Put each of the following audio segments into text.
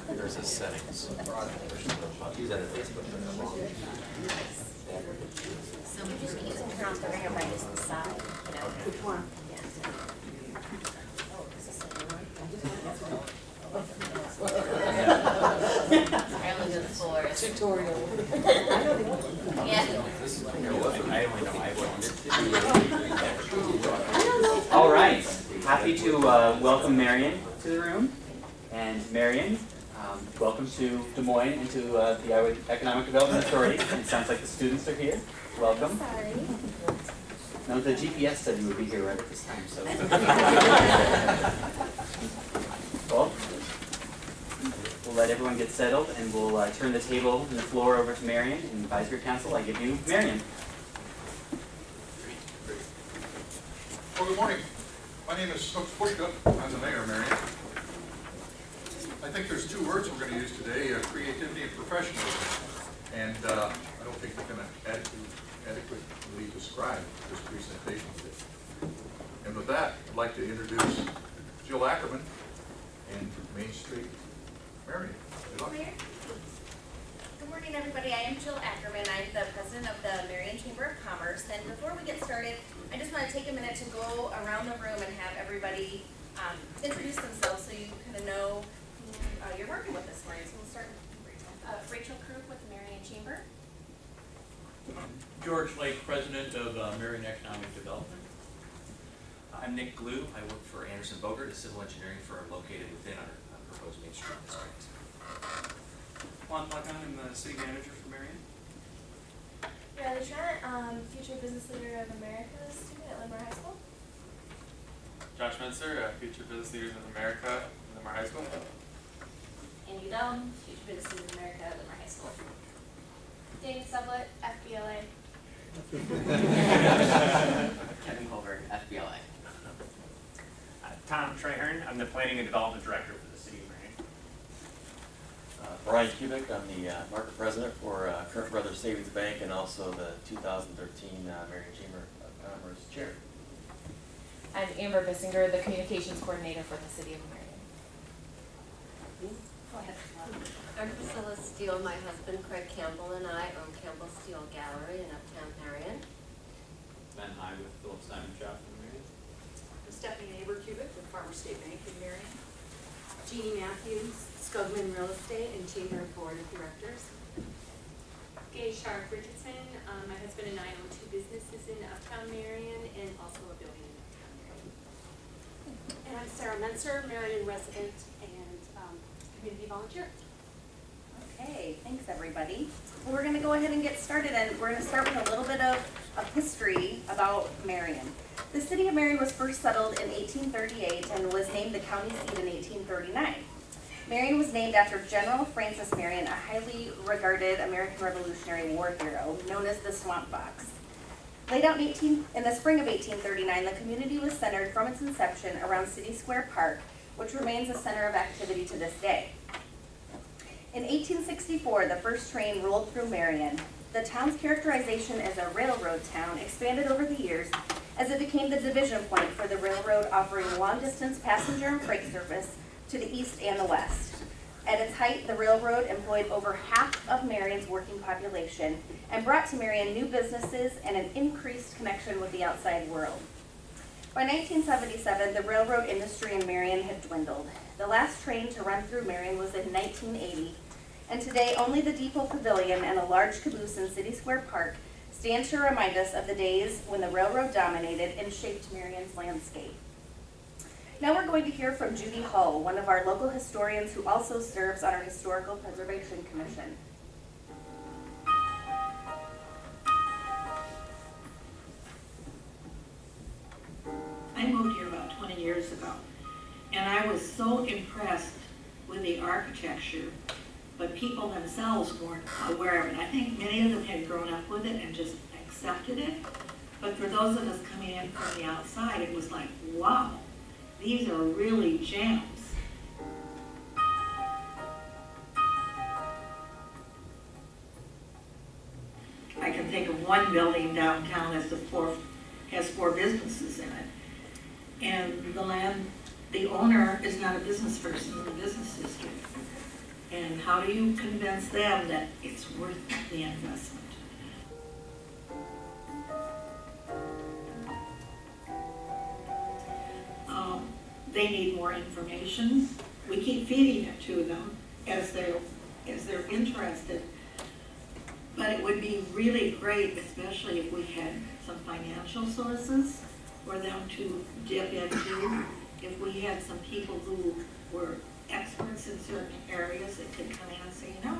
There's his settings. Use that at Facebook. So we just need to turn off the ringer by just the side, you know? Which one? Yeah. Oh, is this the new one? I only do the floors. Tutorial. Yeah. I only know All right. Happy to welcome Marion to the room. And Marion, welcome to Des Moines and to the Iowa Economic Development Authority. It sounds like the students are here. Welcome. Sorry. No, the GPS said you would be here right at this time, so. Well, we'll let everyone get settled and we'll turn the table and the floor over to Marion and Advisory Council. I give you Marion. Well, good morning. My name is Snooks Pushka. I'm the mayor of Marion. I think there's two words we're going to use today, creativity and professionalism. And I don't think we're going to adequately describe this presentation today. And with that, I'd like to introduce Jill Ackerman and Main Street Marion. Good morning, everybody. I am Jill Ackerman. I'm the president of the Marion Chamber of Commerce. And before we get started, I just want to take a minute to go around the room and have everybody introduce themselves so you kind of know who you're working with this morning. So we'll start with Rachel. Rachel Krug with the Marion Chamber. George Lake, president of Marion Economic Development. I'm Nick Glue. I work for Anderson Bogert, a civil engineering firm located within our proposed Main Street district. Juan Placan, I'm the city manager for Marion. Riley Trent, future business leader of America student at Limar High School. Josh Menser, future business leaders of America at Limar High School. Andy Dellum, future business leader of America at Limar High School. Dave Sublett, FBLA. Kevin Colbert, FBLA. Tom Trahern, I'm the planning and development director for the city of Marion. Brian Kubik, I'm the market president for Current Brothers Savings Bank and also the 2013 Marion Chamber of Commerce chair. I'm Amber Bissinger, the communications coordinator for the city of Marion. Go ahead. I'm Priscilla Steele. My husband Craig Campbell and I own Campbell Steele Gallery in Uptown Marion. Ben High with Phillips Diamond Shop in Marion. I'm Stephanie Neighbor-Cubic with Farmer State Bank in Marion. Jeannie Matthews, Skugman Real Estate and Chamber Board of Directors. Gay Sharp Richardson, my husband and I own two businesses in Uptown Marion and also a building in Uptown Marion. And I'm Sarah Menser, Marion resident and community volunteer. Okay, thanks everybody. Well, we're going to go ahead and get started, and we're going to start with a little bit of history about Marion. The city of Marion was first settled in 1838 and was named the county seat in 1839. Marion was named after General Francis Marion, a highly regarded American Revolutionary War hero known as the Swamp Fox. Laid out in the spring of 1839, the community was centered from its inception around City Square Park, which remains a center of activity to this day. In 1864, the first train rolled through Marion. The town's characterization as a railroad town expanded over the years as it became the division point for the railroad, offering long-distance passenger and freight service to the east and the west. At its height, the railroad employed over half of Marion's working population and brought to Marion new businesses and an increased connection with the outside world. By 1977, the railroad industry in Marion had dwindled. The last train to run through Marion was in 1980, and today only the depot pavilion and a large caboose in City Square Park stand to remind us of the days when the railroad dominated and shaped Marion's landscape. Now we're going to hear from Judy Hull, one of our local historians who also serves on our Historical Preservation Commission. I moved here about 20 years ago, and I was so impressed with the architecture, but people themselves weren't aware of it. I think many of them had grown up with it and just accepted it, but for those of us coming in from the outside, it was like, wow, these are really gems. I can think of one building downtown that has four businesses in it. And the owner is not a business person in the business district. And how do you convince them that it's worth the investment? They need more information. We keep feeding it to them as they're interested. But it would be really great, especially if we had some financial sources for them to dip into. If we had some people who were experts in certain areas that could come in and say, you know,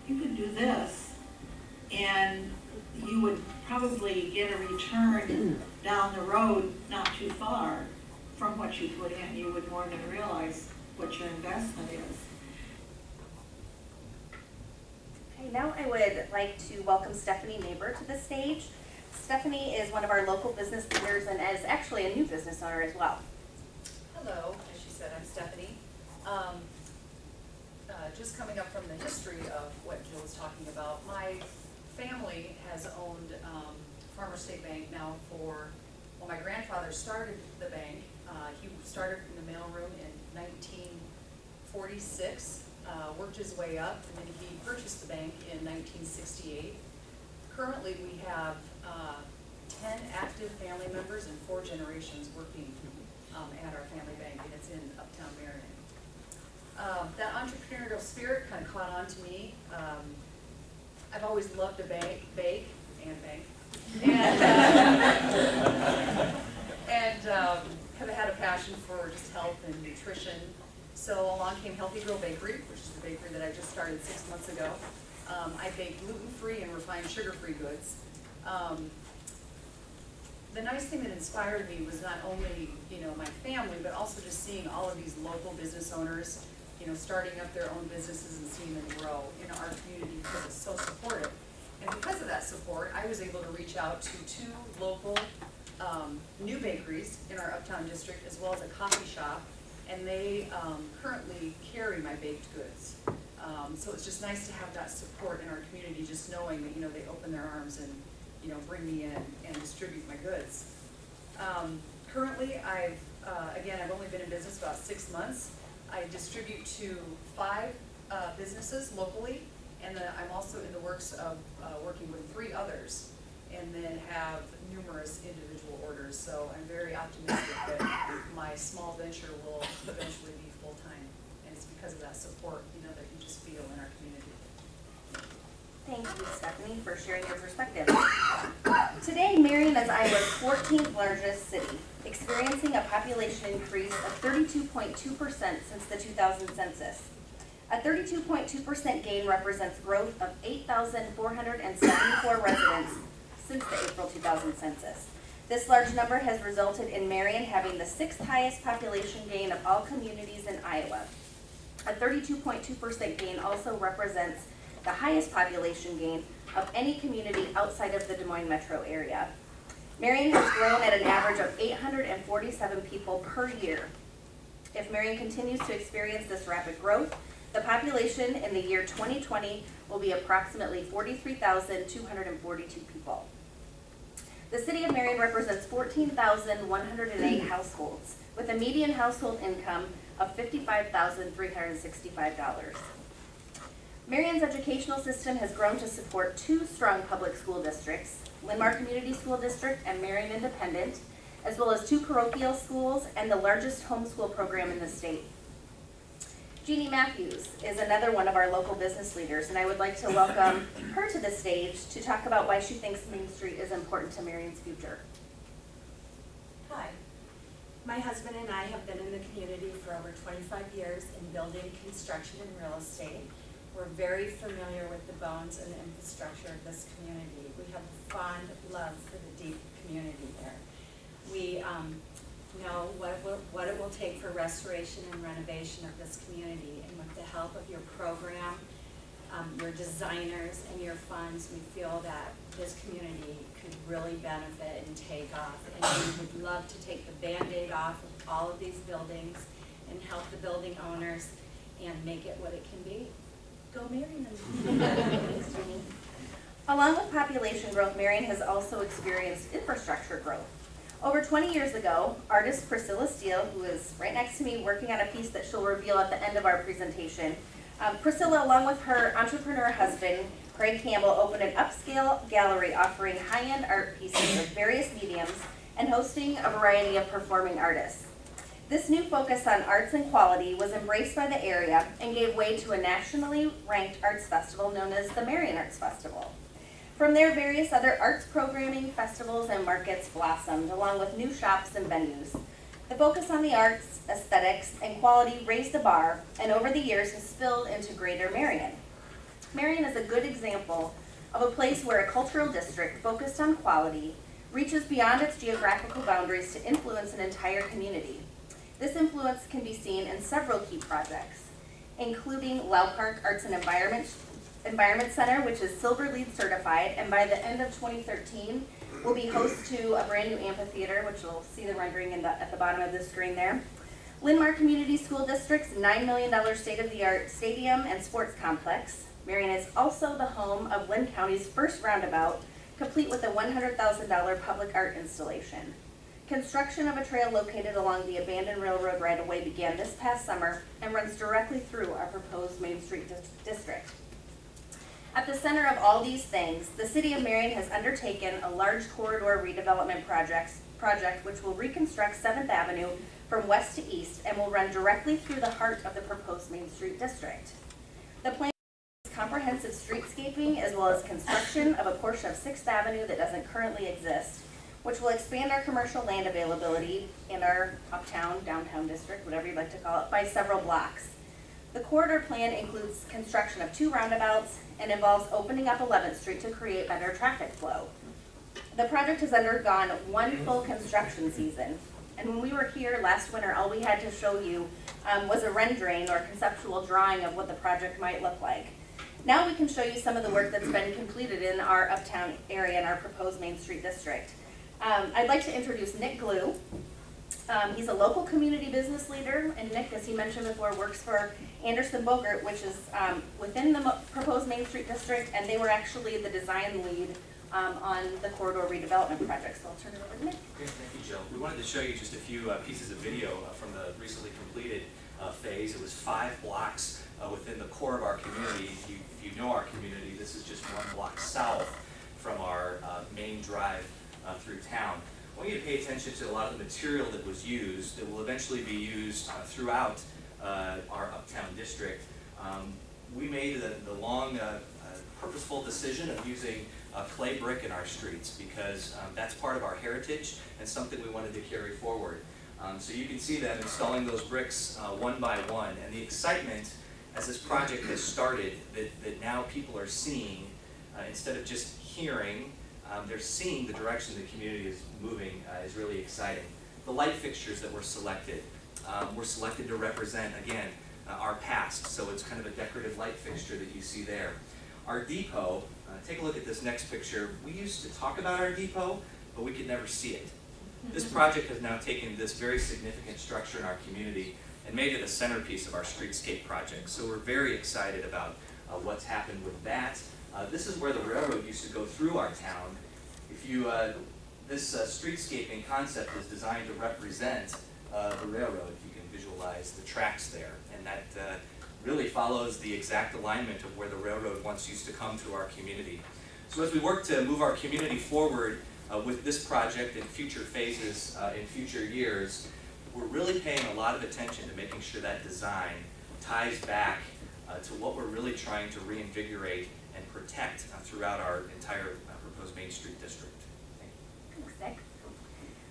you could do this, and you would probably get a return down the road not too far from what you put in. You would more than realize what your investment is. Okay, now I would like to welcome Stephanie Neighbor to the stage. Stephanie is one of our local business leaders and is actually a new business owner as well. Hello, as she said, I'm Stephanie. Just coming up from the history of what Jill was talking about, my family has owned Farmer State Bank now for, well, my grandfather started the bank. He started in the mailroom in 1946, worked his way up, and then he purchased the bank in 1968. Currently, we have 10 active family members and 4 generations working at our family bank, and it's in Uptown Marion. That entrepreneurial spirit kind of caught on to me. I've always loved to bake, and have had a passion for just health and nutrition. So along came Healthy Girl Bakery, which is the bakery that I just started 6 months ago. I bake gluten-free and refined sugar-free goods. The nice thing that inspired me was not only, my family, but also just seeing all of these local business owners, starting up their own businesses and seeing them grow in our community because it's so supportive. And because of that support, I was able to reach out to 2 local new bakeries in our Uptown district, as well as a coffee shop, and they currently carry my baked goods. So it's just nice to have that support in our community, just knowing that they open their arms and bring me in and distribute my goods. Currently, I've only been in business about 6 months. I distribute to 5 businesses locally, and then I'm also in the works of working with 3 others, and then have numerous individual orders. So I'm very optimistic that my small venture will eventually be full-time, and it's because of that support, that you just feel in our community. Thank you, Stephanie, for sharing your perspective. Today, Marion is Iowa's 14th largest city, experiencing a population increase of 32.2% since the 2000 census. A 32.2% gain represents growth of 8,474 residents since the April 2000 census. This large number has resulted in Marion having the 6th highest population gain of all communities in Iowa. A 32.2% gain also represents the highest population gain of any community outside of the Des Moines metro area. Marion has grown at an average of 847 people per year. If Marion continues to experience this rapid growth, the population in the year 2020 will be approximately 43,242 people. The city of Marion represents 14,108 households, with a median household income of $55,365. Marion's educational system has grown to support 2 strong public school districts, Linmar Community School District and Marion Independent, as well as 2 parochial schools and the largest homeschool program in the state. Jeannie Matthews is another one of our local business leaders, and I would like to welcome her to the stage to talk about why she thinks Main Street is important to Marion's future. Hi. My husband and I have been in the community for over 25 years in building, construction, and real estate. We're very familiar with the bones and the infrastructure of this community. We have a fond love for the deep community there. We know what it will take for restoration and renovation of this community, and with the help of your program, your designers, and your funds, we feel that this community could really benefit and take off. And we would love to take the Band-Aid off of all of these buildings and help the building owners and make it what it can be. Go Marion. Along with population growth, Marion has also experienced infrastructure growth. Over 20 years ago, artist Priscilla Steele, who is right next to me working on a piece that she'll reveal at the end of our presentation, Priscilla, along with her entrepreneur husband, Craig Campbell, opened an upscale gallery offering high-end art pieces of various mediums and hosting a variety of performing artists. This new focus on arts and quality was embraced by the area and gave way to a nationally ranked arts festival known as the Marion Arts Festival. From there, various other arts programming, festivals, and markets blossomed, along with new shops and venues. The focus on the arts, aesthetics, and quality raised the bar, and over the years has spilled into Greater Marion. Marion is a good example of a place where a cultural district focused on quality reaches beyond its geographical boundaries to influence an entire community. This influence can be seen in several key projects, including Lau Park Arts and Environment Center, which is Silver LEED certified, and by the end of 2013 will be host to a brand new amphitheater, which you'll see the rendering at the bottom of the screen there. Linn-Mar Community School District's $9 million state-of-the-art stadium and sports complex. Marion is also the home of Linn County's first roundabout, complete with a $100,000 public art installation. Construction of a trail located along the abandoned railroad right-of-way began this past summer and runs directly through our proposed Main Street district. At the center of all these things, the City of Marion has undertaken a large corridor redevelopment project which will reconstruct 7th Avenue from west to east and will run directly through the heart of the proposed Main Street district. The plan includes comprehensive streetscaping as well as construction of a portion of 6th Avenue that doesn't currently exist, which will expand our commercial land availability in our uptown, downtown district, whatever you'd like to call it, by several blocks. The corridor plan includes construction of 2 roundabouts and involves opening up 11th Street to create better traffic flow. The project has undergone 1 full construction season, and when we were here last winter, all we had to show you was a rendering or conceptual drawing of what the project might look like. Now we can show you some of the work that's been completed in our uptown area in our proposed Main Street district. I'd like to introduce Nick Glue. He's a local community business leader, and Nick, as he mentioned before, works for Anderson Bogert, which is within the proposed Main Street district, and they were actually the design lead on the corridor redevelopment project. So I'll turn it over to Nick. Okay, thank you, Jill. We wanted to show you just a few pieces of video from the recently completed phase. It was 5 blocks within the core of our community. If you know our community, this is just 1 block south from our main drive through town. I want you to pay attention to a lot of the material that was used that will eventually be used throughout our uptown district. We made the long, purposeful decision of using clay brick in our streets because that's part of our heritage and something we wanted to carry forward. So you can see them installing those bricks one by one, and the excitement as this project has started that now people are seeing instead of just hearing. They're seeing the direction the community is moving is really exciting. The light fixtures that were selected to represent, again, our past, so it's kind of a decorative light fixture that you see there. Our depot, take a look at this next picture. We used to talk about our depot, but we could never see it. This project has now taken this very significant structure in our community and made it a centerpiece of our streetscape project. So we're very excited about what's happened with that. This is where the railroad used to go through our town. This streetscaping concept is designed to represent the railroad. You can visualize the tracks there, and that really follows the exact alignment of where the railroad once used to come through our community. So as we work to move our community forward with this project and future phases in future years, we're really paying a lot of attention to making sure that design ties back to what we're really trying to reinvigorate and protect throughout our entire proposed Main Street district. Thanks, Nick.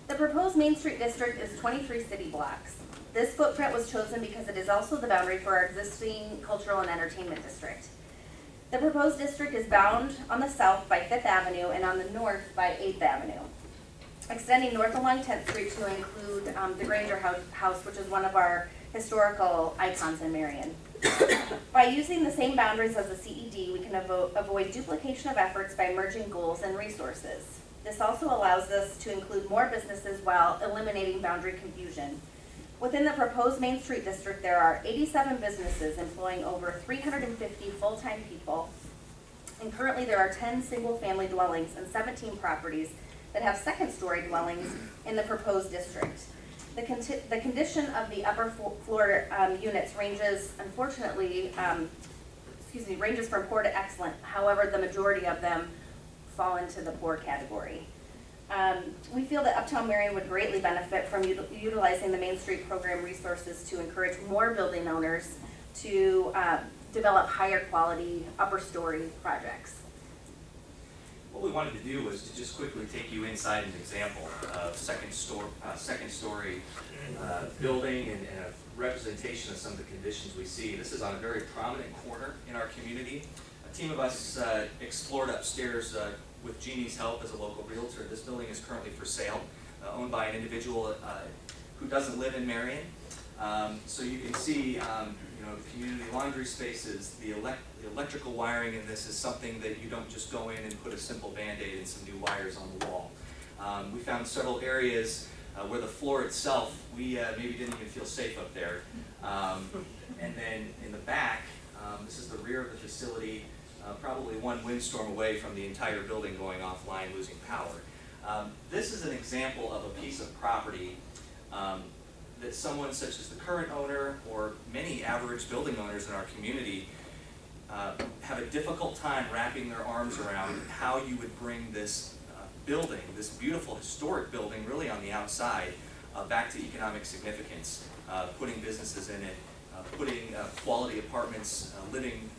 The proposed Main Street district is 23 city blocks. This footprint was chosen because it is also the boundary for our existing cultural and entertainment district. The proposed district is bound on the south by 5th Avenue and on the north by 8th Avenue, extending north along 10th Street to include the Granger House, which is one of our historical icons in Marion. By using the same boundaries as the CED, we can avoid duplication of efforts by merging goals and resources. This also allows us to include more businesses while eliminating boundary confusion. Within the proposed Main Street district, there are 87 businesses employing over 350 full-time people, and currently there are 10 single-family dwellings and 17 properties that have second-story dwellings in the proposed district. The condition of the upper floor units ranges, unfortunately, ranges from poor to excellent. However, the majority of them fall into the poor category. We feel that Uptown Marion would greatly benefit from utilizing the Main Street program resources to encourage more building owners to develop higher quality upper story projects. What we wanted to do was to just quickly take you inside an example of second story building and a representation of some of the conditions we see. This is on a very prominent corner in our community. A team of us explored upstairs with Jeannie's help as a local realtor. This building is currently for sale, owned by an individual who doesn't live in Marion. So you can see the community laundry spaces, the electrical wiring in this is something that you don't just go in and put a simple Band-Aid and some new wires on the wall. We found several areas where the floor itself, we maybe didn't even feel safe up there. And then in the back, this is the rear of the facility, probably one windstorm away from the entire building going offline, losing power. This is an example of a piece of property that someone such as the current owner or many average building owners in our community have a difficult time wrapping their arms around how you would bring this building, this beautiful historic building really on the outside, back to economic significance, putting businesses in it, putting quality apartments, living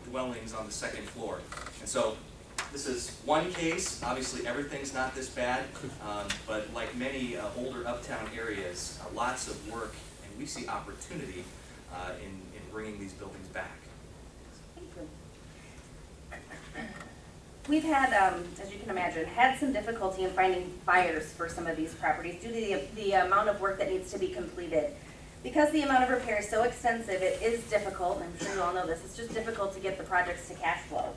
dwellings on the second floor. And so this is one case. Obviously everything's not this bad, but like many older uptown areas, lots of work, and we see opportunity in bringing these buildings back. Thank you. We've had, as you can imagine, had some difficulty in finding buyers for some of these properties due to the amount of work that needs to be completed. Because the amount of repair is so extensive, it is difficult, I'm sure you all know this, it's just difficult to get the projects to cash flow.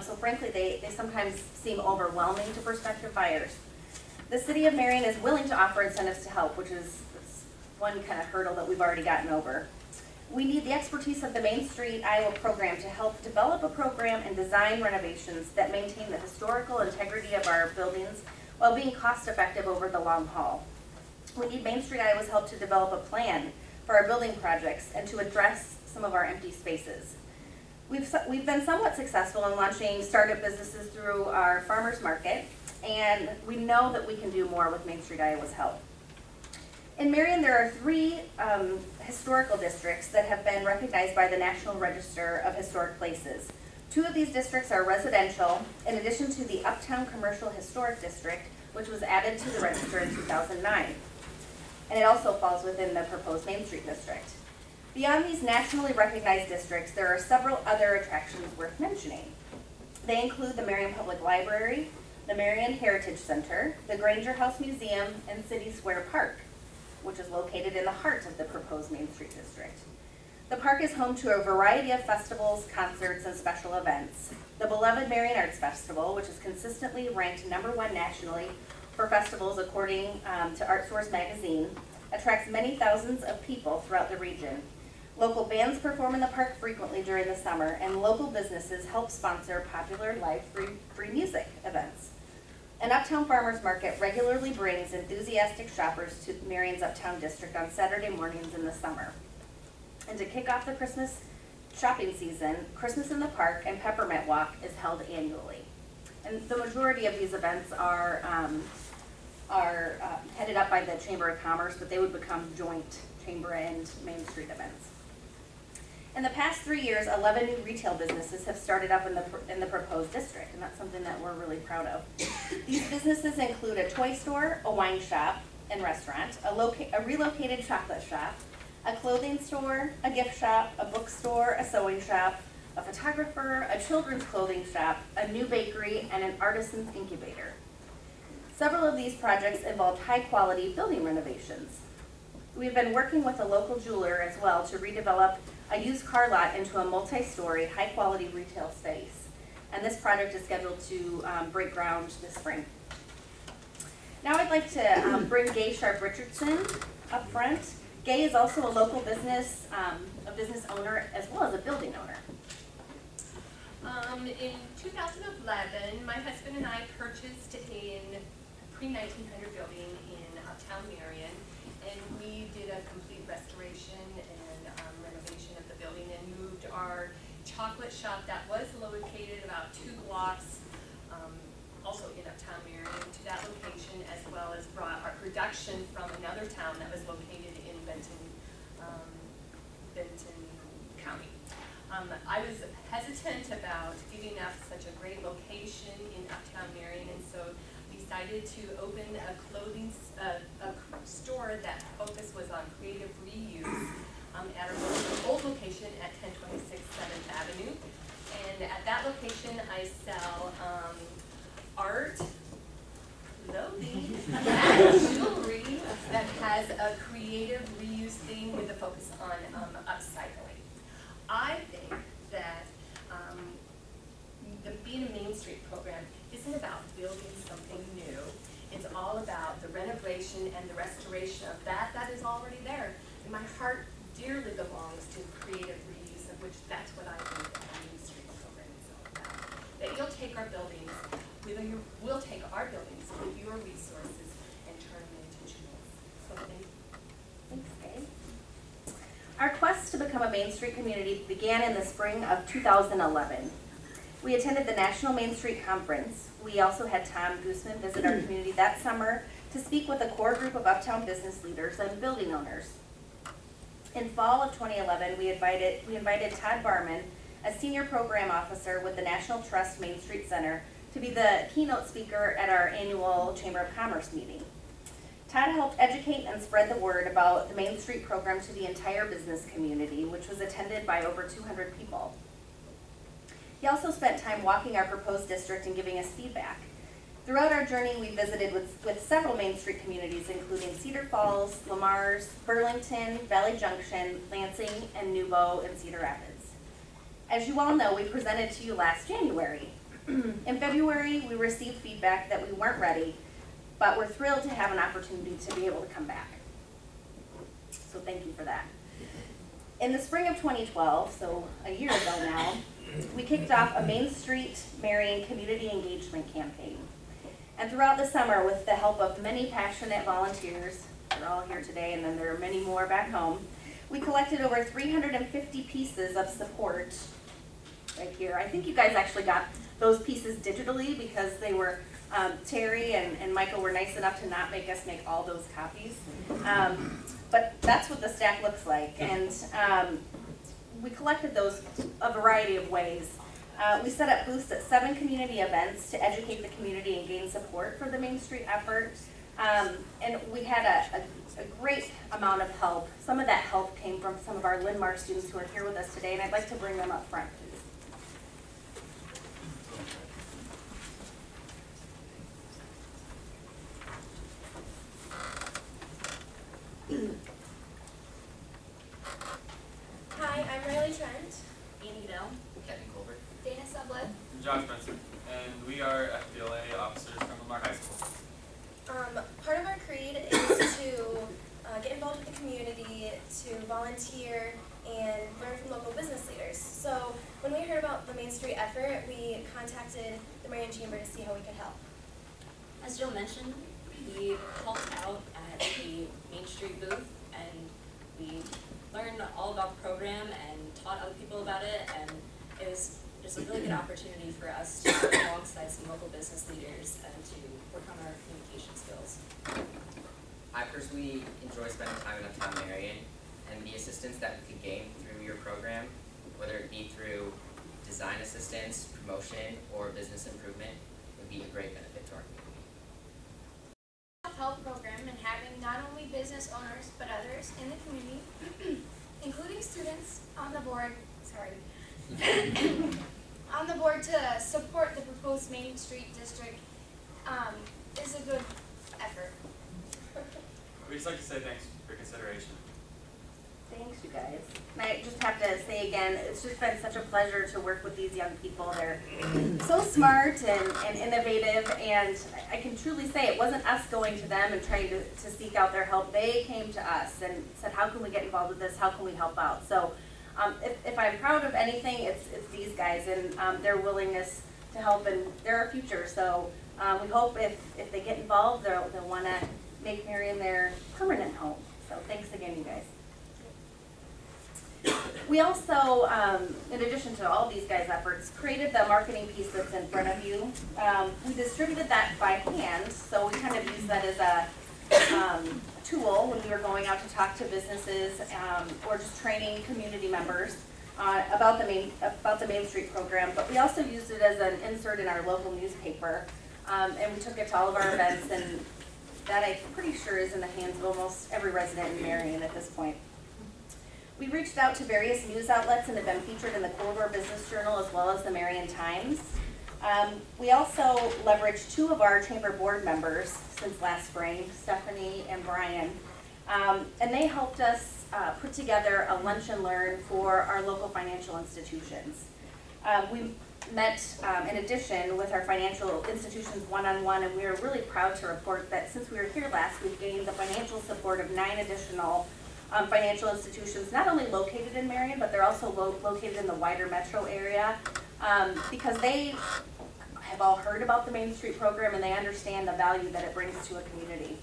So frankly, they sometimes seem overwhelming to prospective buyers. The City of Marion is willing to offer incentives to help, which is one kind of hurdle that we've already gotten over. We need the expertise of the Main Street Iowa program to help develop a program and design renovations that maintain the historical integrity of our buildings while being cost effective over the long haul. We need Main Street Iowa's help to develop a plan for our building projects and to address some of our empty spaces. We've been somewhat successful in launching startup businesses through our farmers market, and we know that we can do more with Main Street Iowa's help. In Marion, there are 3 historical districts that have been recognized by the National Register of Historic Places. 2 of these districts are residential, in addition to the Uptown Commercial Historic District, which was added to the register in 2009. And it also falls within the proposed Main Street district. Beyond these nationally recognized districts, there are several other attractions worth mentioning. They include the Marion Public Library, the Marion Heritage Center, the Granger House Museum, and City Square Park, which is located in the heart of the proposed Main Street district. The park is home to a variety of festivals, concerts, and special events. The beloved Marion Arts Festival, which is consistently ranked #1 nationally for festivals according to ArtSource magazine, attracts many thousands of people throughout the region. Local bands perform in the park frequently during the summer, and local businesses help sponsor popular live free music events. An Uptown Farmers Market regularly brings enthusiastic shoppers to Marion's Uptown District on Saturday mornings in the summer. And to kick off the Christmas shopping season, Christmas in the Park and Peppermint Walk is held annually. And the majority of these events are headed up by the Chamber of Commerce, but they would become joint Chamber and Main Street events. In the past 3 years, 11 new retail businesses have started up in the proposed district, and that's something that we're really proud of. These businesses include a toy store, a wine shop and restaurant, a relocated chocolate shop, a clothing store, a gift shop, a bookstore, a sewing shop, a photographer, a children's clothing shop, a new bakery, and an artisan's incubator. Several of these projects involved high-quality building renovations. We've been working with a local jeweler as well to redevelop a used car lot into a multi-story, high-quality retail space. And this project is scheduled to break ground this spring. Now I'd like to bring Gay Sharp Richardson up front. Gay is also a local business, owner as well as a building owner. In 2011, my husband and I purchased a pre-1900 building in Uptown Marion, and we did a complete restoration and renovation of the building and moved our chocolate shop that was located about 2 blocks, also in Uptown Marion, to that location, as well as brought our production from another town that was located in Benton County. I was hesitant about giving up such a great location in Uptown Marion, and so decided to open a clothing store that focus was on creative reuse at our old location at 1026 7th Avenue. And at that location, I sell art, clothing, and jewelry that has a creative reuse theme with a focus on upcycling. I think that being a Main Street program isn't about building something new. It's all about the renovation and the restoration of that is already there. And my heart dearly belongs to creative reuse, of which that's what I think that the Main Street program is all about. That you'll take our buildings, we'll take our buildings with your resources and turn them into jewels. So thank you. Thanks, Kay. Our quest to become a Main Street community began in the spring of 2011. We attended the National Main Street Conference. We also had Tom Gooseman visit our community that summer to speak with a core group of Uptown business leaders and building owners. In fall of 2011, we invited Todd Barman, a senior program officer with the National Trust Main Street Center, to be the keynote speaker at our annual Chamber of Commerce meeting. Todd helped educate and spread the word about the Main Street program to the entire business community, which was attended by over 200 people. He also spent time walking our proposed district and giving us feedback. Throughout our journey, we visited with several Main Street communities, including Cedar Falls, Lamar's, Burlington, Valley Junction, Lansing, and Newbo and Cedar Rapids. As you all know, we presented to you last January. In February, we received feedback that we weren't ready, but we're thrilled to have an opportunity to be able to come back. So thank you for that. In the spring of 2012, so a year ago now, we kicked off a Main Street Marion community engagement campaign. And throughout the summer, with the help of many passionate volunteers, they're all here today and then there are many more back home, we collected over 350 pieces of support right here. I think you guys actually got those pieces digitally because they were, Terry and Michael were nice enough to not make us make all those copies. But that's what the stack looks like. And we collected those a variety of ways. We set up booths at 7 community events to educate the community and gain support for the Main Street effort. And we had a great amount of help. Some of that help came from some of our Linn-Mar students who are here with us today, and I'd like to bring them up front, please. Hi, I'm Riley Trent. Annie Goodell. Kevin Colbert. Dana Sublett. I'm Josh Spencer, and we are FBLA officers from Lamar High School. Part of our creed is to get involved with the community, to volunteer, and learn from local business leaders. So when we heard about the Main Street effort, we contacted the Marion Chamber to see how we could help. As Jill mentioned, we helped out at the Main Street booth, and we learned all about the program and taught other people about it, and it was just a really good opportunity for us to work alongside some local business leaders and to work on our communication skills. I personally enjoy spending time in Uptown Marion, and the assistance that we could gain through your program whether it be through design assistance, promotion, or business improvement, would be a great benefit to our community. Help program and having not only business owners but others in the community, including students on the board, on the board to support the proposed Main Street District is a good effort. We'd just like to say thanks for consideration. Thanks, you guys. And I just have to say again, it's just been such a pleasure to work with these young people. They're so smart and innovative, and I can truly say it wasn't us going to them and trying to seek out their help. They came to us and said, how can we get involved with this? How can we help out? So if I'm proud of anything, it's these guys and their willingness to help, and they're our future. So we hope if they get involved, they'll want to make Marion their permanent home. So thanks again, you guys. We also, in addition to all these guys' efforts, created the marketing piece that's in front of you. We distributed that by hand, so we kind of used that as a tool when we were going out to talk to businesses or just training community members about the Main Street program. But we also used it as an insert in our local newspaper, and we took it to all of our events, and that I'm pretty sure is in the hands of almost every resident in Marion at this point. We reached out to various news outlets and have been featured in the Corridor Business Journal as well as the Marion Times. We also leveraged 2 of our chamber board members since last spring, Stephanie and Brian, and they helped us put together a lunch and learn for our local financial institutions. We met in addition with our financial institutions one-on-one, and we are really proud to report that since we were here last, we've gained the financial support of 9 additional financial institutions, not only located in Marion, but they're also located in the wider metro area, because they have all heard about the Main Street program and they understand the value that it brings to a community.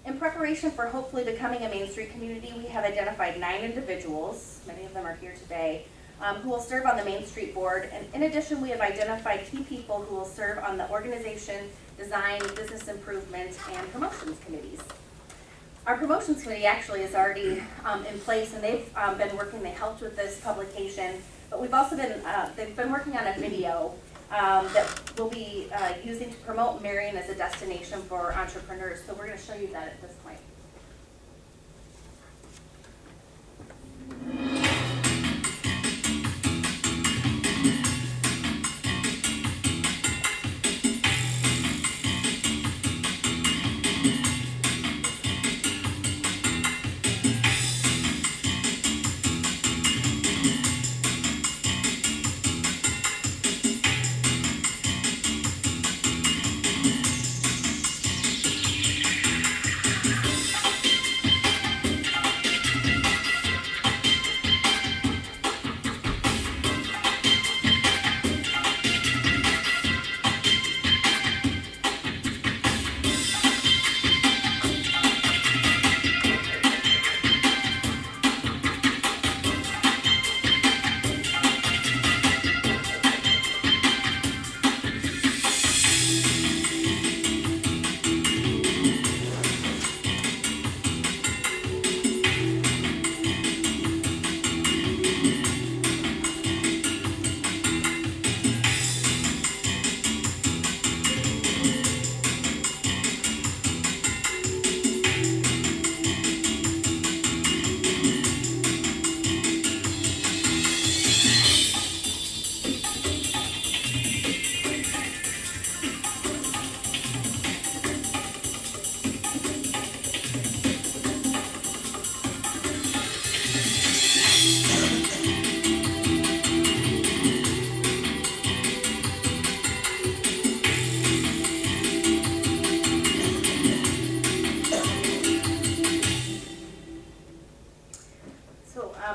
In preparation for hopefully becoming a Main Street community, we have identified 9 individuals, many of them are here today, who will serve on the Main Street board. And in addition, we have identified key people who will serve on the organization, design, business improvement, and promotions committees. Our promotions committee actually is already in place, and they've been working. They helped with this publication, but we've also been they've been working on a video that we'll be using to promote Marion as a destination for entrepreneurs. So we're going to show you that at this point.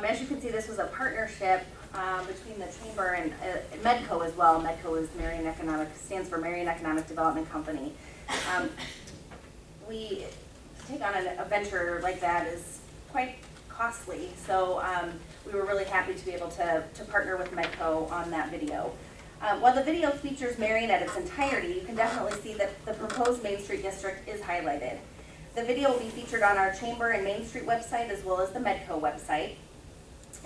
As you can see, this was a partnership between the Chamber and Medco as well. Medco is stands for Marion Economic Development Company. We take on a venture like that is quite costly, so we were really happy to be able to partner with Medco on that video. While the video features Marion at its entirety, you can definitely see that the proposed Main Street District is highlighted. The video will be featured on our Chamber and Main Street website as well as the Medco website.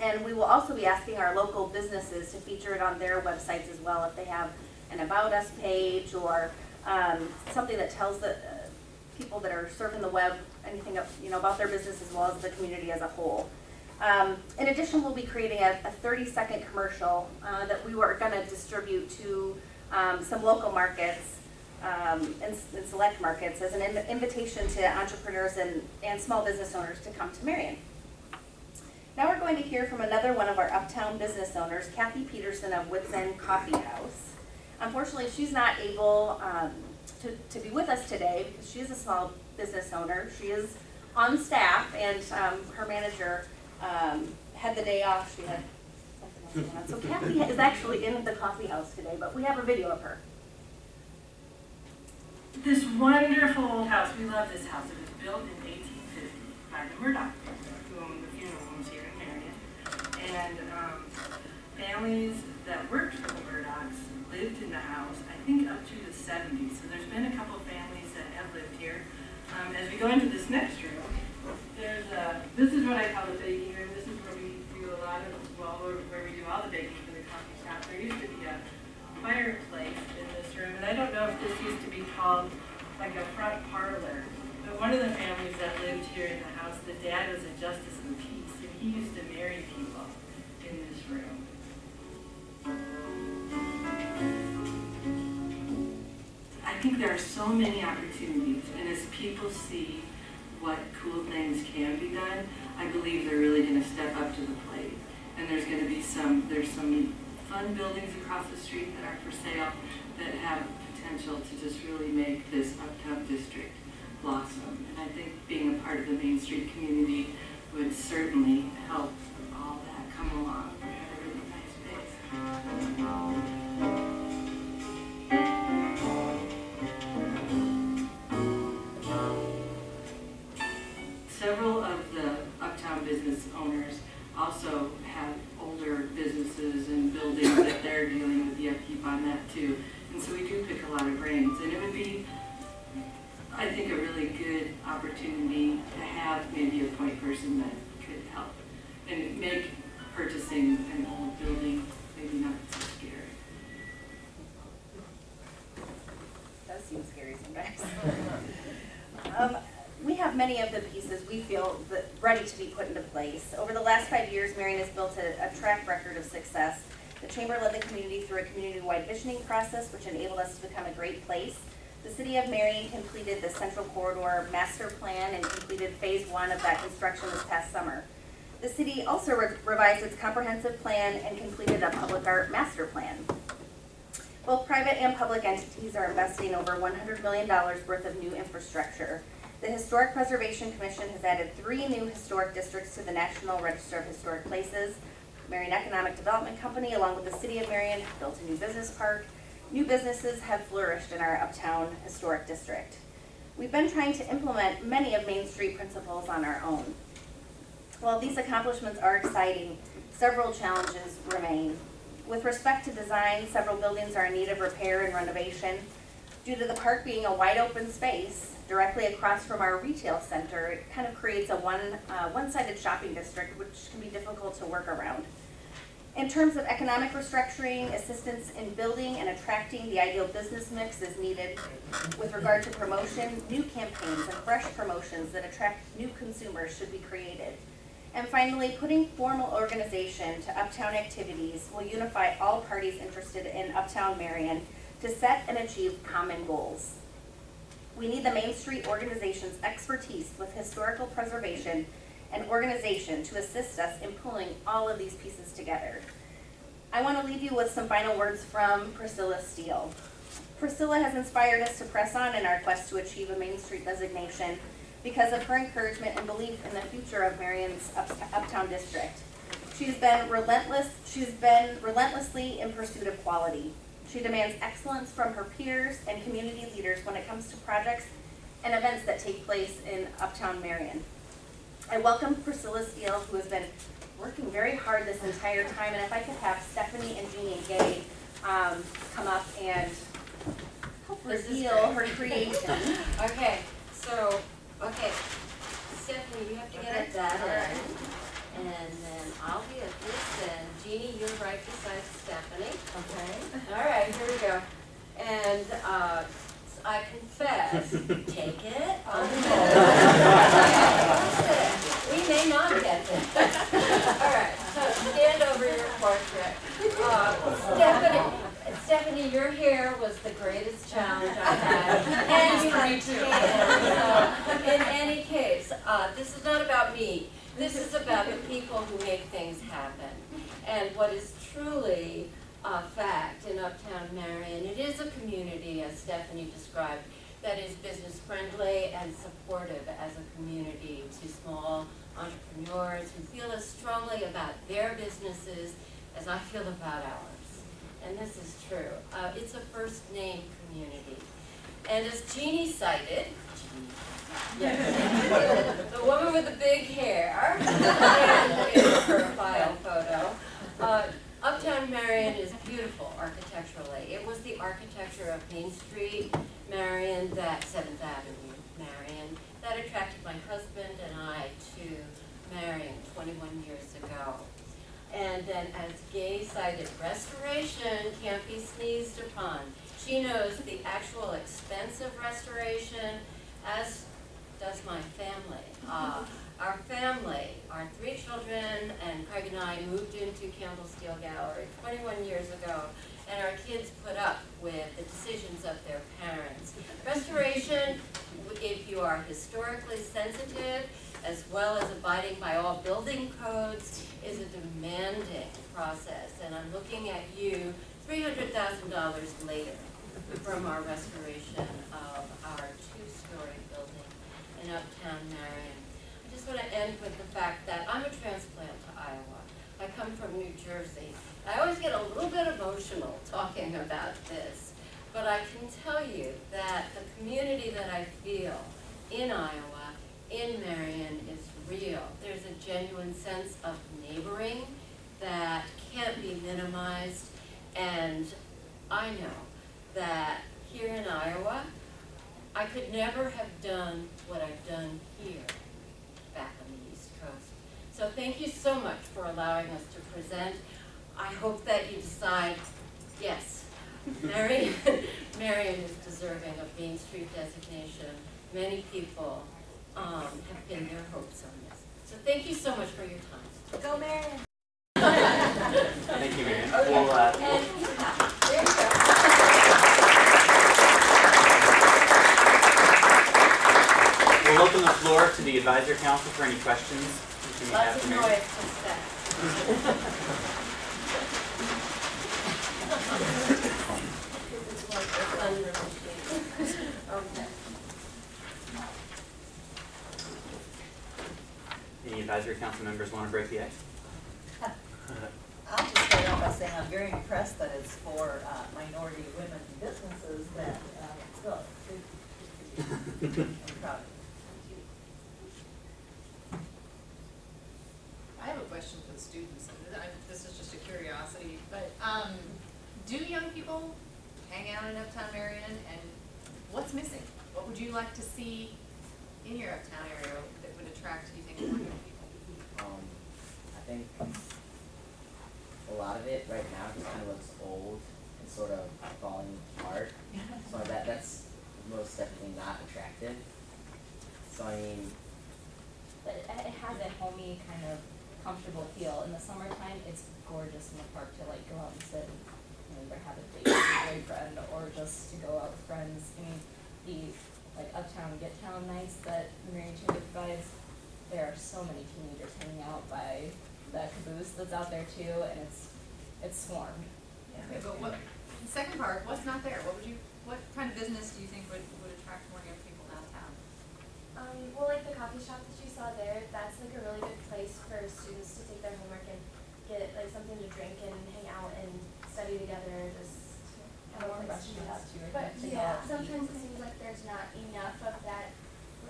And we will also be asking our local businesses to feature it on their websites as well if they have an About Us page or something that tells the people that are surfing the web anything about their business as well as the community as a whole. In addition, we'll be creating a 30-second commercial that we were going to distribute to some local markets and select markets as an invitation to entrepreneurs and small business owners to come to Marion. Now we're going to hear from another one of our Uptown business owners, Kathy Peterson of Wits End Coffee House. Unfortunately, she's not able to be with us today because she is a small business owner. She is on staff, and her manager had the day off. She had something else going on. So Kathy is actually in the coffee house today, but we have a video of her. This wonderful old house, we love this house. It was built in 1850 by the Murdoch family, who owned the funeral homes here in Marion. And families that worked for the Murdochs lived in the house, I think up to the 70s. So there's been a couple of families that have lived here. As we go into this next room, this is what I call the baking room. This is where we do a lot of, where we do all the baking for the coffee shop. There used to be a fireplace in this room, and I don't know if this used to be called like a front parlor, but one of the families that lived here in the house, the dad was a justice of the peace, and he used to marry people in this room. I think there are so many opportunities, and as people see what cool things can be done, I believe they're really going to step up to the plate. And there's going to be there's some fun buildings across the street that are for sale that have potential to just really make this Uptown district blossom. And I think being a part of the Main Street community would certainly help all that come along. We have a really nice space. Several of the Uptown business owners also have older businesses and buildings that they're dealing with the upkeep on that too. And so we do pick a lot of brains. And it would be, I think, a really good opportunity to have maybe a point person that could help and make purchasing an old building maybe not so scary. It does seem scary sometimes. We have many of the pieces we feel ready to be put into place. Over the last 5 years, Marion has built a track record of success. The Chamber led the community through a community-wide visioning process, which enabled us to become a great place. The City of Marion completed the Central Corridor Master Plan and completed Phase 1 of that construction this past summer. The city also revised its comprehensive plan and completed a public art master plan. Both private and public entities are investing over $100 million worth of new infrastructure. The Historic Preservation Commission has added 3 new historic districts to the National Register of Historic Places. Marion Economic Development Company, along with the City of Marion, built a new business park. New businesses have flourished in our Uptown Historic District. We've been trying to implement many of Main Street principles on our own. While these accomplishments are exciting, several challenges remain. With respect to design, several buildings are in need of repair and renovation. Due to the park being a wide open space, directly across from our retail center, it kind of creates a one-sided shopping district, which can be difficult to work around. In terms of economic restructuring, assistance in building and attracting the ideal business mix is needed. With regard to promotion, new campaigns and fresh promotions that attract new consumers should be created. And finally, putting formal organization to Uptown activities will unify all parties interested in Uptown Marion to set and achieve common goals. We need the Main Street organization's expertise with historical preservation and organization to assist us in pulling all of these pieces together. I want to leave you with some final words from Priscilla Steele. Priscilla has inspired us to press on in our quest to achieve a Main Street designation because of her encouragement and belief in the future of Marion's Uptown District. She's been relentlessly in pursuit of quality. She demands excellence from her peers and community leaders when it comes to projects and events that take place in Uptown Marion. I welcome Priscilla Steele, who has been working very hard this entire time, and if I could have Stephanie and Jeannie and Gay come up and help reveal her creation. Okay, Stephanie, you have to get it done. And then I'll be at this end. Jeannie, you're right beside Stephanie. Okay. All right, here we go. And I confess, take it. We may not get this. All right, so stand over your portrait. Stephanie, your hair was the greatest challenge I had. And you had tan. So in any case, this is not about me. This is about the people who make things happen. And what is truly a fact in Uptown Marion, it is a community, as Stephanie described, that is business friendly and supportive as a community to small entrepreneurs who feel as strongly about their businesses as I feel about ours. And this is true. It's a first name community. And as Jeannie cited, the woman with the big hair in her bio photo, Uptown Marion is beautiful architecturally. It was the architecture of Main Street, Marion, that 7th Avenue, Marion, that attracted my husband and I to Marion 21 years ago. And then as Gay cited, restoration can't be sneezed upon. She knows the actual expense of restoration, as does my family. Our family, our 3 children, and Craig and I moved into Campbell Steel Gallery 21 years ago, and our kids put up with the decisions of their parents. Restoration, if you are historically sensitive, as well as abiding by all building codes, is a demanding process. And I'm looking at you $300,000 later from our restoration of our 2-story building in Uptown Marion. I just want to end with the fact that I'm a transplant to Iowa. I come from New Jersey. I always get a little bit emotional talking about this, but I can tell you that the community that I feel in Iowa, in Marion, is real. There's a genuine sense of neighboring that can't be minimized, and I know that here in Iowa, I could never have done what I've done here back on the East Coast. So thank you so much for allowing us to present. I hope that you decide, yes, Marion is deserving of Main Street designation. Many people have pinned their hopes on this. So thank you so much for your time. Go Marion! Thank you, Marion. Okay. We'll, There you go. We'll open the floor to the advisory council for any questions you may have Lots for of Marion. noise to set. Okay. Any advisory council members want to break the ice? I'll just start off by saying I'm very impressed that it's for minority women businesses that still. I'm proud. I have a question for the students. This is just a curiosity, but do young people hang out in Uptown Marion, and what's missing? What would you like to see in your Uptown area that would attract, do you think, more young people? I think a lot of it right now just kind of looks old and sort of falling apart. So that's most definitely not attractive. So I mean, But it has a homey kind of comfortable feel. In the summertime, it's gorgeous in the park to like go out and sit and either have a date with your boyfriend or just to go out with friends. I mean, the like uptown, get town nights that Marion Chamber provides, there are so many teenagers hanging out by the caboose that's out there too, and it's swarmed. Yeah. Okay, but what, the second part, what's not there? What kind of business do you think would attract more young people downtown? Well, like the coffee shop that you saw there, that's like a really good place for students to take their homework and get like something to drink and hang out and study together. Just have More a place to do that. restaurants too, I But think, to yeah, go. sometimes it seems like there's not enough of that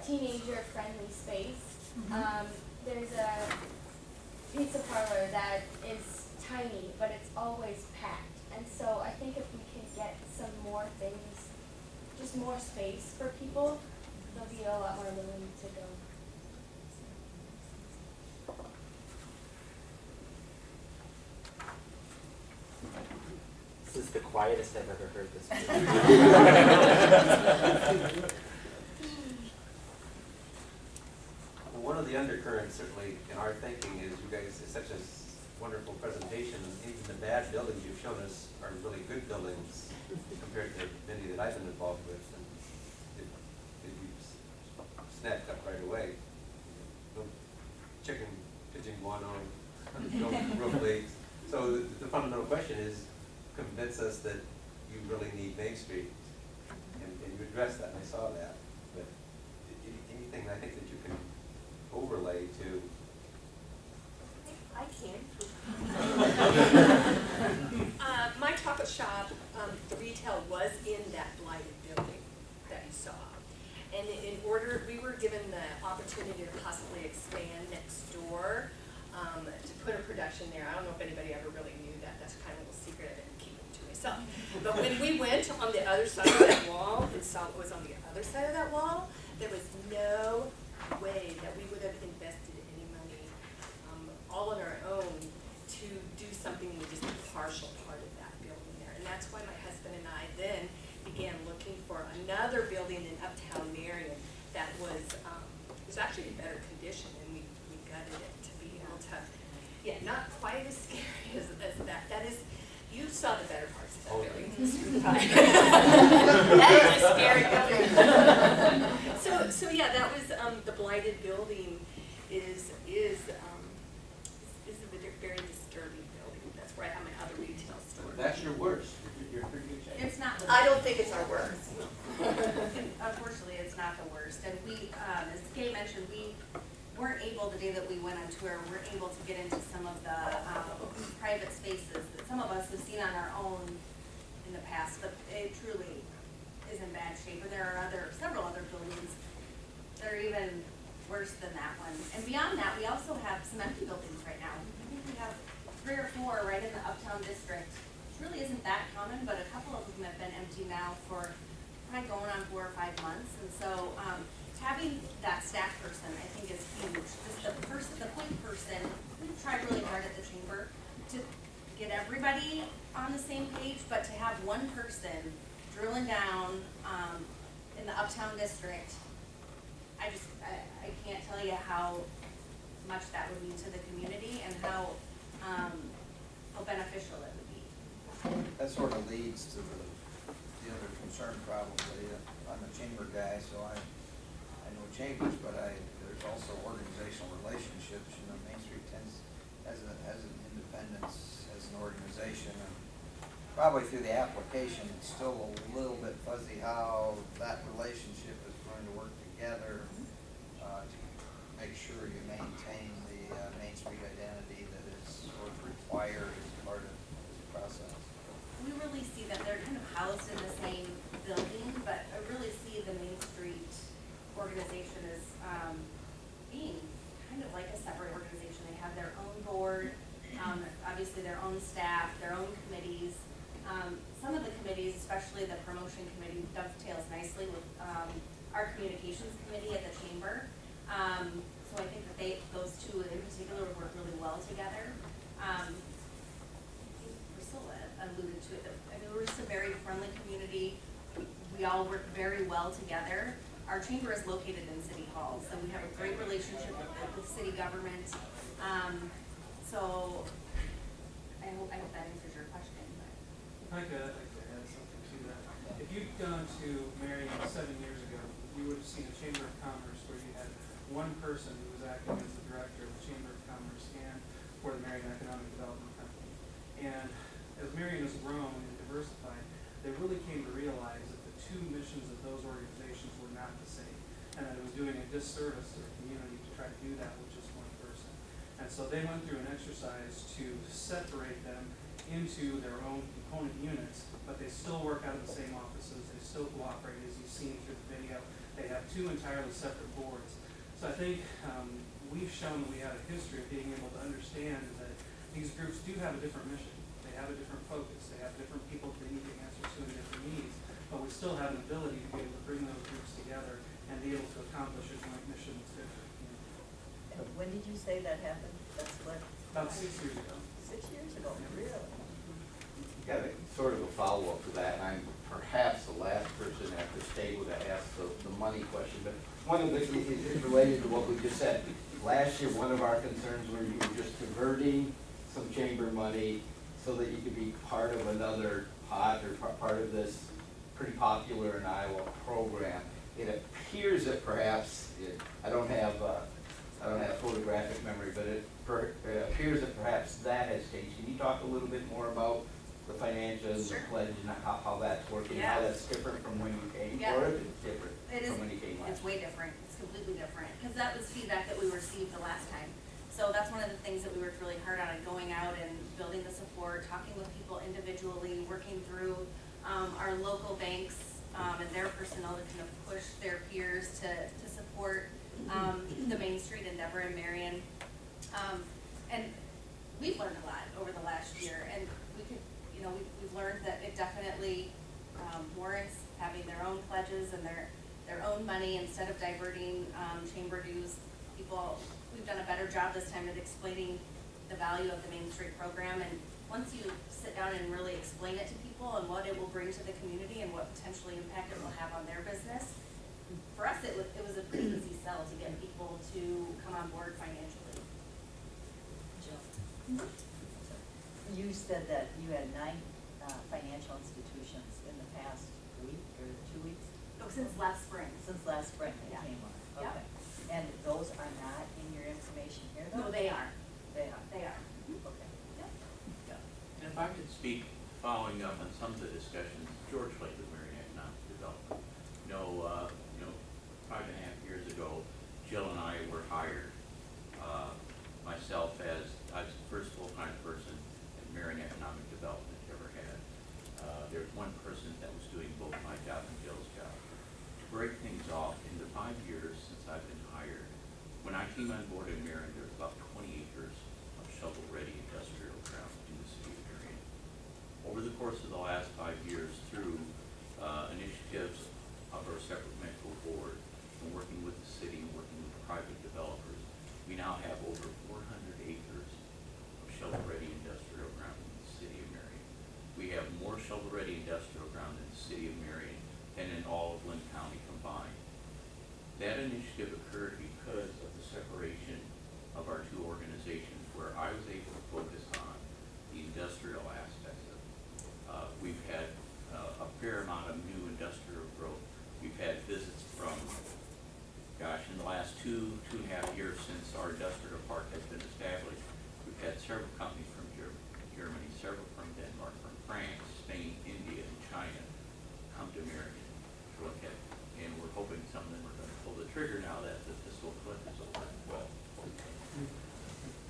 teenager-friendly space. There's a pizza parlor that is tiny, but it's always packed. And so I think if we could get some more things, just more space for people, they'll be a lot more willing to go. the quietest I've ever heard this group. Well, one of the undercurrents certainly in our thinking is you guys did such a wonderful presentation, and even the bad buildings you've shown us are really good buildings compared to many that I've been involved with, and you snapped up right away. No chicken pigeon guano, no roof leaks. So the fundamental question is, convince us that you really need Main Street, and you addressed that, and I saw that. But anything I think that you can overlay to. I can. My chocolate shop, the retail was in that blighted building that you saw. And in order, we were given the opportunity to possibly expand next door, to put a production there. I don't know if anybody ever really knew that. That's kind of a little secret. I didn't keep it to myself. But when we went on the other side of that wall and saw what was on the other side of that wall, there was no way that we would have invested any money all on our own to do something with just a partial part of that building there. And that's why my husband and I then began looking for another building in Uptown Marion that was actually in better condition, and we gutted it to be able to, yeah, not quite as scary as that. That is, you saw the better parts of that building. That is a scary building. So yeah, that was the blighted building is a very disturbing building. That's where I have my other retail store. That's your worst. You're pretty good shape. It's not. I don't think it's our worst. Unfortunately, it's not the worst. And we, as Kay mentioned, we weren't able, the day that we went on tour, we're able to get into some of the private spaces that some of us have seen on our own in the past, but it truly is in bad shape. And there are several other buildings that are even worse than that one. And beyond that, we also have some empty buildings right now. I think we have 3 or 4 right in the Uptown District. Which really isn't that common, but a couple of them have been empty now for probably going on 4 or 5 months. And so having that staff person, I think, is huge. Just the point person, we've tried really hard at the chamber to get everybody on the same page, but to have one person drilling down in the Uptown District, I can't tell you how much that would mean to the community and how beneficial it would be. That sort of leads to the other concern probably. I'm a chamber guy, so I know chambers, but there's also organizational relationships. You know, Main Street has an independence as an organization, and probably through the application, it's still a little bit fuzzy how that relationship is going to work together to make sure you maintain the Main Street identity that is sort of required as part of this process. We really see that they're kind of housed in the same building, but I really see the Main Street organization as being kind of like a separate organization. They have their own board, obviously their own staff, their own committees. Some of the committees, especially the promotion committee, dovetails nicely with our communications committee at the chamber. So I think that those two in particular work really well together. Priscilla alluded to it. I mean, we're just a very friendly community. We all work very well together. Our chamber is located in City Hall, so we have a great relationship with city government. So I hope that answers your question. I'd like to add something to that. If you'd gone to Marion 7 years ago, you would have seen a Chamber of Commerce where you had one person who was acting as the director of the Chamber of Commerce and for the Marion Economic Development Company. And as Marion has grown and diversified, they really came to realize that the two missions of those organizations were not the same, and that it was doing a disservice to the community to try to do that with just one person. And so they went through an exercise to separate them into their own component units, but they still work out of the same offices, they still cooperate, as you've seen through the video. They have 2 entirely separate boards. So I think we've shown that we have a history of being able to understand that these groups do have a different mission. They have a different focus. They have different people that need the answers to and different needs, but we still have an ability to be able to bring those groups together and be able to accomplish a joint mission that's good for the community. And when did you say that happened? That's what? About 6 years ago. 6 years ago, really? got a sort of a follow-up to that, and I'm perhaps the last person at this table to ask the money question, but one of the, it's related to what we just said. Last year, one of our concerns were you were just converting some chamber money so that you could be part of another pot or part of this pretty popular in Iowa program. It appears that perhaps, I don't have photographic memory, but it appears that perhaps that has changed. Can you talk a little bit more about the financials, the pledge, and how that's working, how that's different from when you came, or if it's different from when you came last? It's way different. It's completely different, because that was feedback that we received the last time. So that's one of the things that we worked really hard on, going out and building the support, talking with people individually, working through our local banks and their personnel to kind of push their peers to support the Main Street endeavor in Marion. And we've learned a lot over the last year, and we could, we've learned that it definitely warrants having their own pledges and their own money instead of diverting chamber dues. We've done a better job this time at explaining the value of the Main Street program, and once you sit down and really explain it to people and what it will bring to the community and what potentially impact it will have on their business, for us it was a pretty easy sell to get people to come on board financially. Jill, you said that you had 9 financial institutions in the past week or 2 weeks? Oh, since last spring. Since last spring they came on. Okay. Yeah. And those are not in your information here, though? No, they are. They are. They are. Okay. Yeah. And if I could speak, following up on some of the discussions, George Lake with Marion Economic Development. You know, 5.5 years ago, Jill and I were hired. Myself I was the first full-time person at Marion Economic Development ever had. There's one person that was doing both my job and Jill's job. To break things off, in the 5 years since I've been hired, when I came on board in Marion, there was about 20 acres of shovel-ready industrial ground in the city of Marion. Over the course of the last 5 years, through initiatives of our separate medical board, and working with the city and working with private developers, we now have over 400 acres of shovel-ready industrial ground in the city of Marion. We have more shovel-ready industrial ground in the city of Marion than in all of Lynn County combined. That initiative occurred because of the separation of our two organizations, where I was able to focus on the industrial aspects of it. We've had a fair amount of new industrial growth. We've had visits from, in the last 2.5 years since our industrial park has been established, we've had several companies from Germany, several from Denmark, from France, Spain, India, and China come to Marion to look at, and we're hoping some of them are going to pull the trigger now that the fiscal cliff is over as well.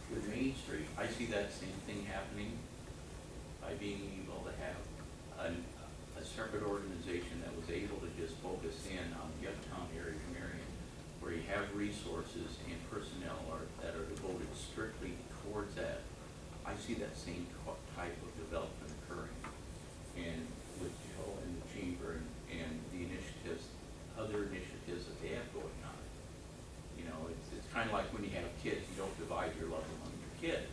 With Main Street, I see that same thing happening by being able to have a separate organization that was able to just focus in on the uptown area of Marion, where you have resources and personnel that are devoted strictly towards that. I see that same type of development occurring. And with Jill and the Chamber and the initiatives, other initiatives that they have going on, you know, it's kind of like when you have kids, you don't divide your love among your kids.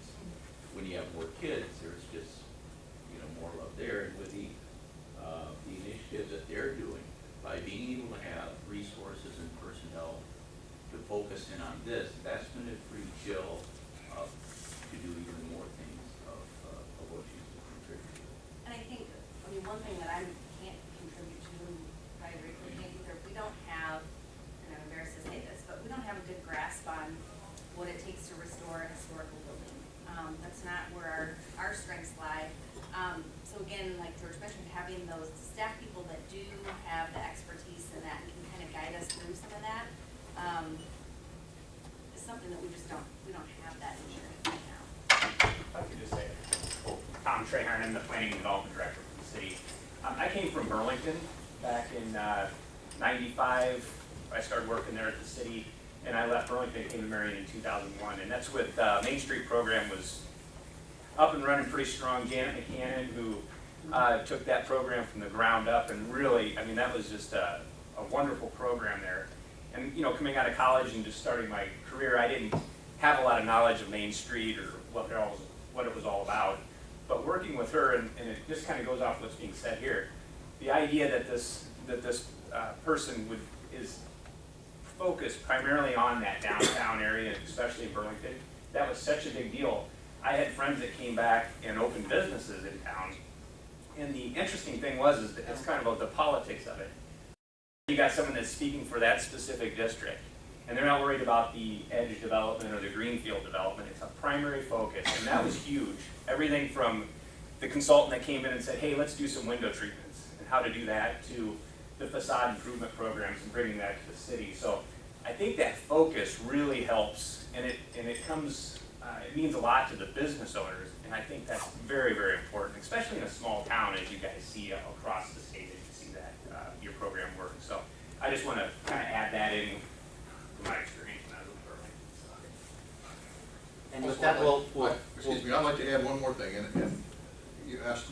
When you have more kids, there's just, more love there. And with the initiatives that they're doing, by being able to have resources and personnel to focus in on this, that's going to free Jill up to do even more things of what she's contributing to. And I think, one thing that I can't contribute to, I really can't either, we don't have, and I'm embarrassed to say this, but we don't have a good grasp on what it takes to restore a historical building. That's not where our strengths lie. So again, like George mentioned, having those staff people that do have the expertise in that and can kind of guide us through some of that is something that we don't have that in here right now. I could just say, Tom Trahern, I'm the Planning and Development Director for the city. I came from Burlington back in '95. I started working there at the city, and I left Burlington and came to Marion in 2001. And that's with Main Street program was up and running pretty strong. Janet McCannon, who took that program from the ground up, and really, that was just a wonderful program there. And coming out of college and just starting my career, I didn't have a lot of knowledge of Main Street or what it was all about. But working with her, and it just kind of goes off what's being said here, the idea that this person is focused primarily on that downtown area, especially in Burlington, that was such a big deal. I had friends that came back and opened businesses in town, and the interesting thing was that it's kind of about the politics of it. You got someone that's speaking for that specific district, and they're not worried about the edge development or the greenfield development. It's a primary focus, and that was huge. Everything from the consultant that came in and said, hey, let's do some window treatments, and how to do that, to the facade improvement programs and bringing that to the city. So I think that focus really helps, and it comes, it means a lot to the business owners, and I think that's very, very important, especially in a small town, as you guys see across the state, as you see that your program work. So I just want to kind of add that in from my experience when I was with Burlington. And with that, excuse me, I'd like to add one more thing, and you asked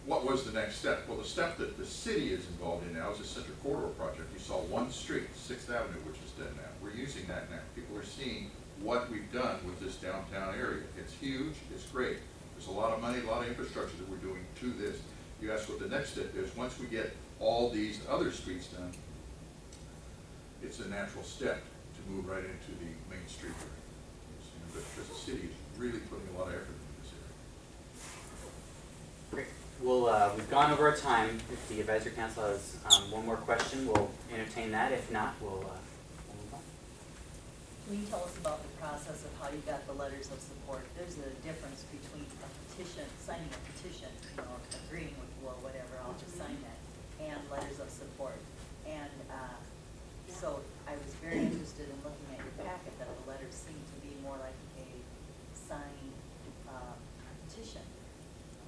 what was the next step. Well, the step that the city is involved in now is the Central Corridor Project. You saw one street, 6th Avenue, which is dead now. We're using that now. People are seeing what we've done with this downtown area. It's huge, it's great. There's a lot of money, a lot of infrastructure that we're doing to this. You asked what the next step is. Once we get all these other streets done, it's a natural step to move right into the Main Street area. Because the city is really putting a lot of effort into this area. Great. We've gone over our time. If the advisory council has one more question, we'll entertain that. If not, we'll move on. Can you tell us about the process of how you got the letters of support? There's a difference between a petition, signing a petition, you know, agreeing with, well, whatever, I'll just sign that, and letters of support. And so I was very interested in looking at your packet that the letters seem to be more like a signed petition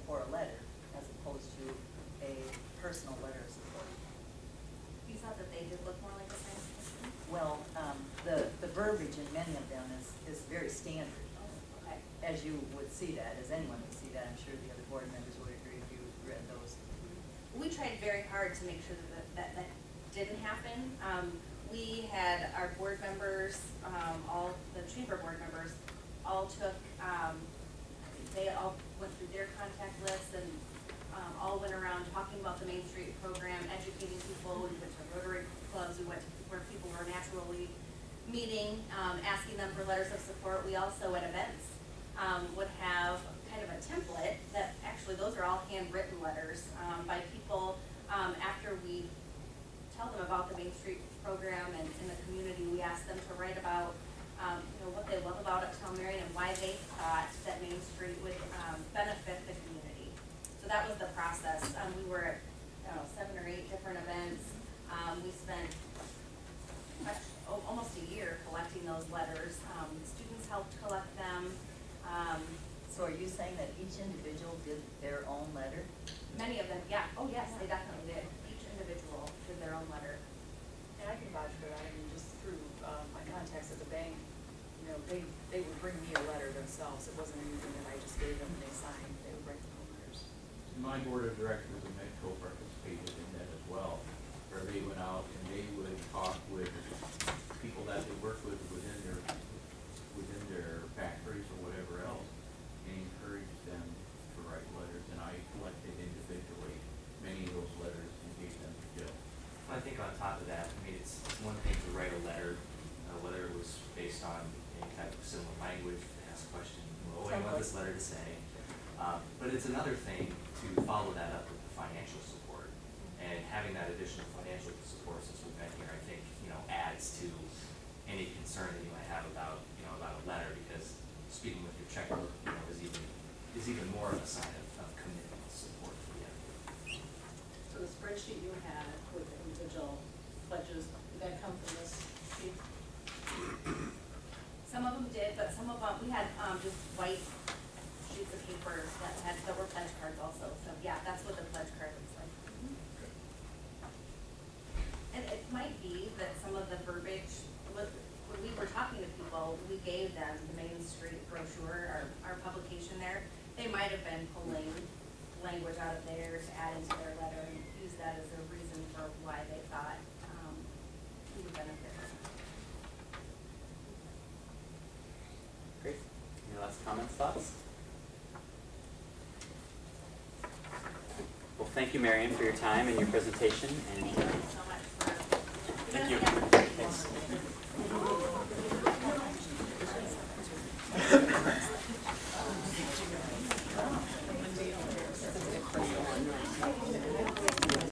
or a letter as opposed to a personal letter of support. You thought that they did look more like a signed petition? Well, the verbiage in many of them is very standard. Oh, okay. As you would see that, as anyone would see that, I'm sure the other board members would agree if you read those. We tried very hard to make sure that didn't happen. We had our board members, all the chamber board members, all took, they all went through their contact lists and all went around talking about the Main Street program, educating people. We went to Rotary clubs, we went to where people were naturally meeting, asking them for letters of support. We also at events would have kind of a template that actually those are all handwritten letters by people after we tell them about the Main Street program and in the community. We ask them to write about what they love about Uptown Marion and why they thought that Main Street would benefit the community. So that was the process. We were at 7 or 8 different events. We spent almost a year collecting those letters. Students helped collect them. So are you saying that each individual did their own letter? Many of them, yeah. Oh yes, they definitely did. Each individual did their own letter. And I can vouch for that. I mean, just through my contacts at the bank, you know, they would bring me a letter themselves. It wasn't anything that I just gave them and they signed. They would write their own letters. My board of directors and Metco participated in that as well, where they went out and they would talk with people that they worked with within their factories or whatever else, and encouraged them to write letters. And I collected individually many of those letters and gave them to Jill. I think on top of that, I mean, it's one thing to write a letter, whether it was based on any type of similar language, to ask a question, well, what do you want this letter to say? But it's another thing to follow that up with the financial support. And having that additional financial support since we've been here, I think, adds to any concern that you might have about a letter, because speaking with your checkbook, is even more of a sign of commitment and support for the effort. So the spreadsheet you had with the individual pledges, did that come from this sheet? Some of them did, but some of them, we had just white sheets of paper that were pledge cards also. So yeah, that's what the pledge card looks like. And it might be that some of the verbiage, when we were talking to people, we gave them the Main Street brochure, our publication there. They might have been pulling language out of theirs, adding to their letter, and use that as a reason for why they thought we would benefit. Great. Any last comments, thoughts? thank you, Marion, for your time and your presentation. And Thank you so much for thank you. giving us the opportunity. Thanks.